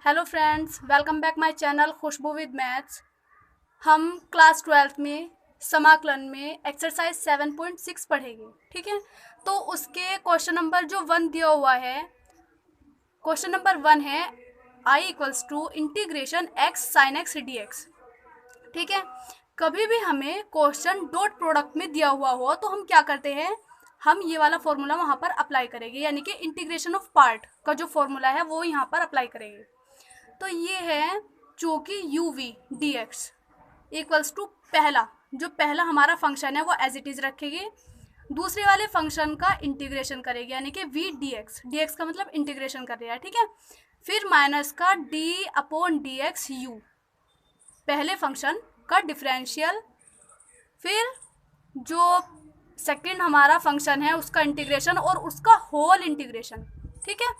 Hello friends, welcome back my channel Khushboo with maths. हम class 12th में समाकलन में एक्सरसाइज 7.6 पढ़ेंगे। ठीक है, तो उसके क्वेश्चन नंबर जो 1 दिया हुआ है, क्वेश्चन नंबर 1 है I equals to integration x sine x d x. ठीक है, कभी भी हमें क्वेश्चन डॉट प्रोडक्ट में दिया हुआ हो तो हम क्या करते हैं, हम ये वाला फॉर्मूला वहाँ पर अप्लाई करेंगे, यानी कि इंटीग्रेशन ऑफ पार्ट का जो फॉर्मूला है वो यहाँ पर अप्लाई करेंगे। तो ये है चूँकि u v d x equals to पहला हमारा फंक्शन है वो एज इट इज़ रखेंगे, दूसरे वाले फंक्शन का इंटीग्रेशन करेंगे, यानी कि वी डी एक्स का मतलब इंटीग्रेशन कर रहे हैं। ठीक है, फिर माइनस का D upon D x you, पहले फंक्शन का डिफरेंशियल, फिर जो सेकंड हमारा फंक्शन है उसका इंटीग्रेशन और उसका होल इंटीग्रेशन। ठीक है,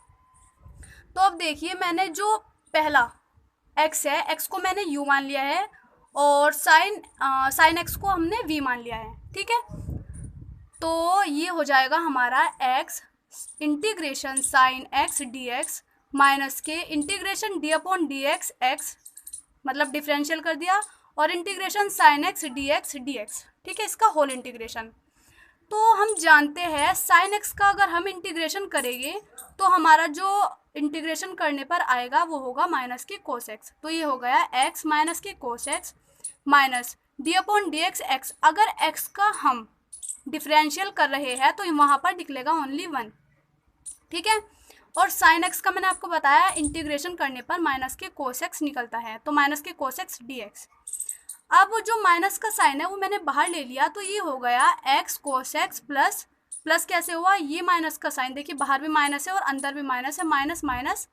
तो अब देखिए, मैंने जो पहला x है, x को मैंने u मान लिया है और साइन x को हमने v मान लिया है। ठीक है, तो ये हो जाएगा हमारा x integration sine x dx minus के integration d upon D X मतलब डिफरेंशियल कर दिया, और इंटीग्रेशन साइन x dx। ठीक है, इसका होल इंटीग्रेशन। तो हम जानते हैं साइन एक्स का अगर हम इंटीग्रेशन करेंगे तो हमारा जो इंटीग्रेशन करने पर आएगा वो होगा माइनस के कोस एक्स। तो ये हो गया एक्स माइनस के cos x minus D upon D x. अगर एक्स का हम डिफरेंशियल कर रहे हैं तो वहाँ पर निकलेगा ओनली 1। ठीक है, और साइन एक्स का मैंने आपको बताया इंटीग्रेशन करने पर माइनस के कोस एक्स निकलता है, तो माइनस के कोस एक्स डी एक्स। अब वो जो माइनस का साइन है वो मैंने बाहर ले लिया, तो ये हो गया एक्स कोस एक्स प्लस कैसे हुआ, ये माइनस का साइन देखिए बाहर भी माइनस है और अंदर भी माइनस है, माइनस माइनस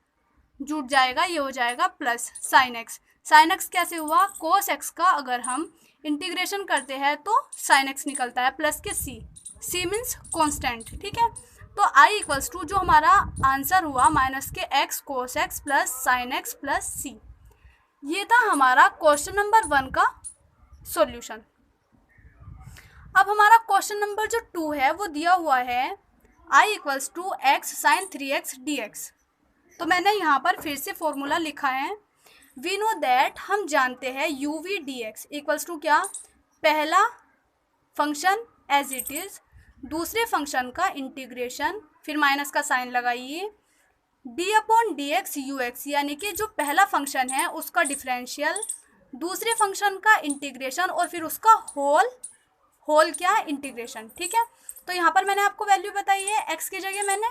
जुट जाएगा, ये हो जाएगा प्लस साइन एक्स कैसे हुआ, कोस एक्स का अगर हम इंटीग्रेशन करते हैं तो साइन एक्स निकलता है प्लस के सी मीन्स कॉन्स्टेंट। ठीक है, तो आई इक्वल्स टू जो हमारा आंसर हुआ माइनस के X cos X plus sine X plus C. ये था हमारा क्वेश्चन नंबर 1 का सॉल्यूशन। अब हमारा क्वेश्चन नंबर जो 2 है वो दिया हुआ है I equals to x sine 3x dx। तो मैंने यहाँ पर फिर से फॉर्मूला लिखा है, वी नो दैट, हम जानते हैं u v d x equals to क्या, पहला फंक्शन एज इट इज़, दूसरे फंक्शन का इंटीग्रेशन, फिर माइनस का साइन लगाइए, d upon D x u x, यानी कि जो पहला फंक्शन है उसका डिफरेंशियल, दूसरे फंक्शन का इंटीग्रेशन और फिर उसका होल क्या है, इंटीग्रेशन। ठीक है, तो यहाँ पर मैंने आपको वैल्यू बताई है, एक्स की जगह मैंने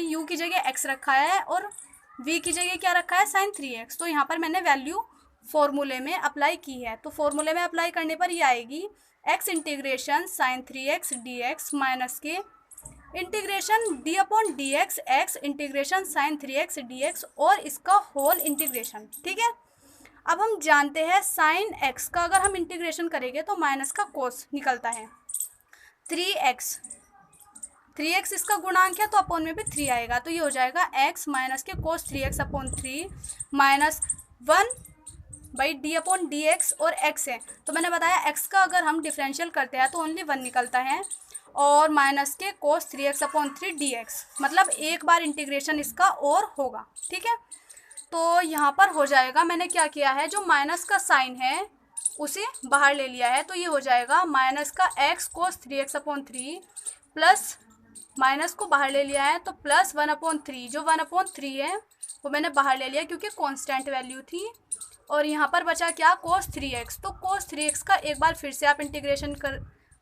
यू की जगह एक्स रखा है और वी की जगह क्या रखा है, साइन 3x। तो यहाँ पर मैंने वैल्यू फॉर्मूले में अप्लाई की है, तो फॉर्मूले में अप्लाई करने पर ये आएगी X integration sine 3x dx minus के integration D upon D X integration sine 3x dx और इसका होल इंटीग्रेशन। ठीक है, अब हम जानते हैं साइन एक्स का अगर हम इंटीग्रेशन करेंगे तो माइनस का कोस निकलता है 3x इसका गुणांक है तो अपॉन में भी 3 आएगा, तो ये हो जाएगा x माइनस के कोस 3x upon 3 minus 1 by D upon D x, और x है तो मैंने बताया x का अगर हम डिफरेंशियल करते हैं तो ओनली 1 निकलता है, और माइनस के कोस 3x अपॉन 3 dx, मतलब एक बार इंटीग्रेशन इसका और होगा। ठीक है, तो यहाँ पर हो जाएगा, मैंने क्या किया है, जो माइनस का साइन है उसे बाहर ले लिया है, तो ये हो जाएगा माइनस का x कोस 3x अपॉन 3 प्लस माइनस को बाहर ले लिया है तो प्लस 1 अपॉन 3, जो 1 अपॉन 3 है वो मैंने बाहर ले लिया क्योंकि कांस्टेंट वैल्यू थी, और यहाँ पर बचा क्या, कोस 3x। तो कोस 3x का एक बार फिर से आप इंटीग्रेशन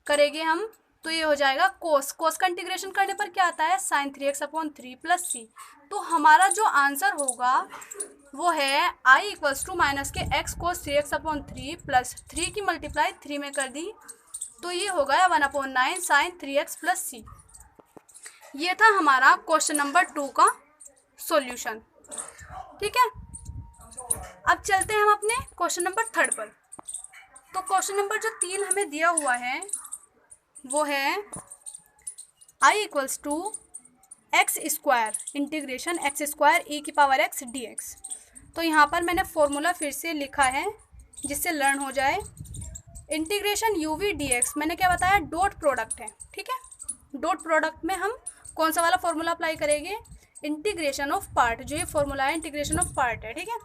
करेंगे हम, तो ये हो जाएगा कोस का इंटीग्रेशन करने पर क्या आता है, साइन 3x अपॉन 3 प्लस सी। तो हमारा जो आंसर होगा वो है I इक्वल्स टू माइनस के एक्स कोस 3x अपॉन 3 प्लस 3 की मल्टीप्लाई 3 में कर दी, तो ये हो गया 1 upon 9 sign 3x plus C. ये था हमारा क्वेश्चन नंबर 2 का सॉल्यूशन। ठीक है, अब चलते हैं हम अपने क्वेश्चन नंबर 3 पर। तो क्वेश्चन नंबर जो 3 हमें दिया हुआ है वो है I equals to x square integration x square e की पावर x dx। तो यहाँ पर मैंने फॉर्मूला फिर से लिखा है जिससे लर्न हो जाए, integration u v d x, मैंने क्या बताया, डॉट प्रोडक्ट है। ठीक है, डॉट प्रोडक्ट में हम कौन सा वाला फॉर्मूला अप्लाई करेंगे, इंटीग्रेशन ऑफ पार्ट, जो ये फॉर्मूला है इंटीग्रेशन ऑफ पार्ट है, ठीक है।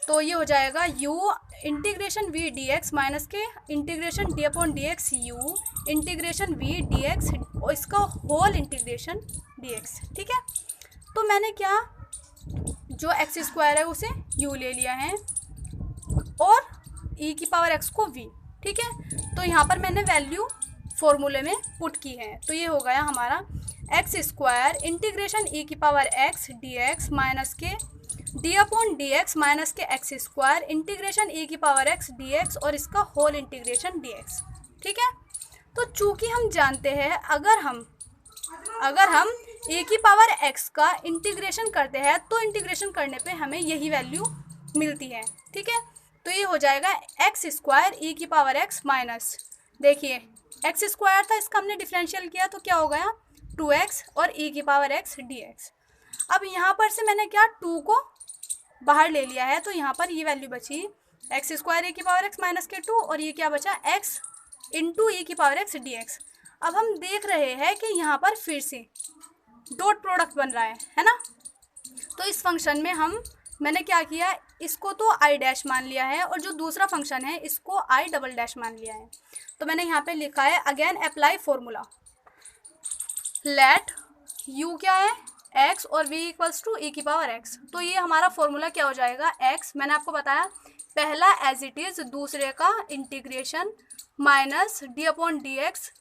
तो ये हो जाएगा u integration v dx minus के integration d upon dx u integration v dx और इसका होल इंटीग्रेशन dx, ठीक है। तो मैंने क्या, जो एक्स स्क्वायर है उसे u ले लिया है और e की पावर x को v, ठीक है। तो यहाँ पर मैंने वैल्यू फॉर्मूले में पुट की है, तो ये हो गया हमारा एक्स स्क्वायर इंटीग्रेशन e की पावर x dx माइनस के d अपॉन dx माइनस के एक्स स्क्वायर इंटीग्रेशन e की पावर x dx और इसका होल इंटीग्रेशन dx, ठीक है। तो चूंकि हम जानते हैं अगर हम e की पावर x का इंटीग्रेशन करते हैं तो इंटीग्रेशन करने पे हमें यही वैल्यू मिलती है, ठीक है। तो ये हो जाएगा एक्स स्क्वायर e की पावर x माइनस, देखिए एक्स स्क्वायर था, इसका हमने डिफरेंशियल किया तो क्या हो गया 2x और e की पावर x dx। अब यहाँ पर से मैंने क्या 2 को बाहर ले लिया है, तो यहाँ पर ये वैल्यू बची एक्स स्क्वायर e की पावर x माइनस के 2 और ये क्या बचा x इंटू e की पावर x dx। अब हम देख रहे हैं कि यहाँ पर फिर से डॉट प्रोडक्ट बन रहा है ना। तो इस फंक्शन में मैंने क्या किया, इसको तो आई डैश मान लिया है और जो दूसरा फंक्शन है इसको आई डबल डैश मान लिया है। तो मैंने यहाँ पे लिखा है again apply formula, let u क्या है x और v इक्वल्स टू e की पावर x। तो ये हमारा फॉर्मूला क्या हो जाएगा, x मैंने आपको बताया पहला एज इट इज़, दूसरे का integration minus d upon D x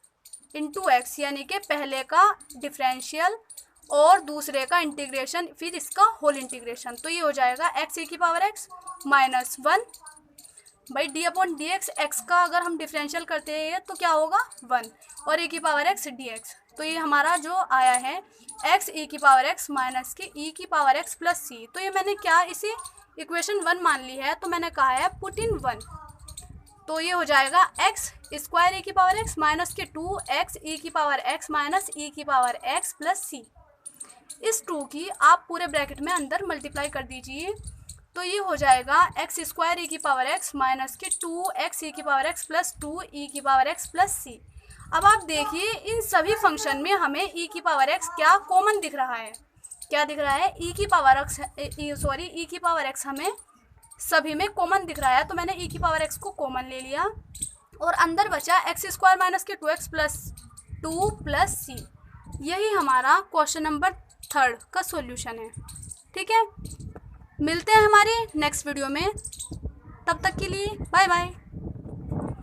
into x, यानी कि पहले का डिफरेंशियल और दूसरे का इंटीग्रेशन फिर इसका होल इंटीग्रेशन। तो ये हो जाएगा एक्स e की पावर x माइनस 1 भाई d अपॉन डी एक्स का अगर हम डिफरेंशियल करते हैं तो क्या होगा 1 और e की पावर x dx। तो ये हमारा जो आया है x e की पावर x माइनस के e की पावर x प्लस c। तो ये मैंने क्या इसे इक्वेशन 1 मान ली है, तो मैंने कहा है पुट इन 1। तो ये हो जाएगा x स्क्वायर e की पावर x माइनस के 2x e की पावर x माइनस e की पावर x प्लस c। इस 2 की आप पूरे ब्रैकेट में अंदर मल्टीप्लाई कर दीजिए, तो ये हो जाएगा एक्स स्क्वायर e की पावर x माइनस के 2x e की पावर x प्लस 2 e की पावर x प्लस c। अब आप देखिए इन सभी फंक्शन में हमें e की पावर x क्या कॉमन दिख रहा है, क्या दिख रहा है e की पावर x हमें सभी में कॉमन दिख रहा है। तो मैंने e की पावर x को कॉमन ले लिया और अंदर बचा एक्स स्क्वायर माइनस के 2x प्लस 2 प्लस c। यही हमारा क्वेश्चन नंबर 3 का सॉल्यूशन है, ठीक है। मिलते हैं हमारे नेक्स्ट वीडियो में, तब तक के लिए बाय बाय।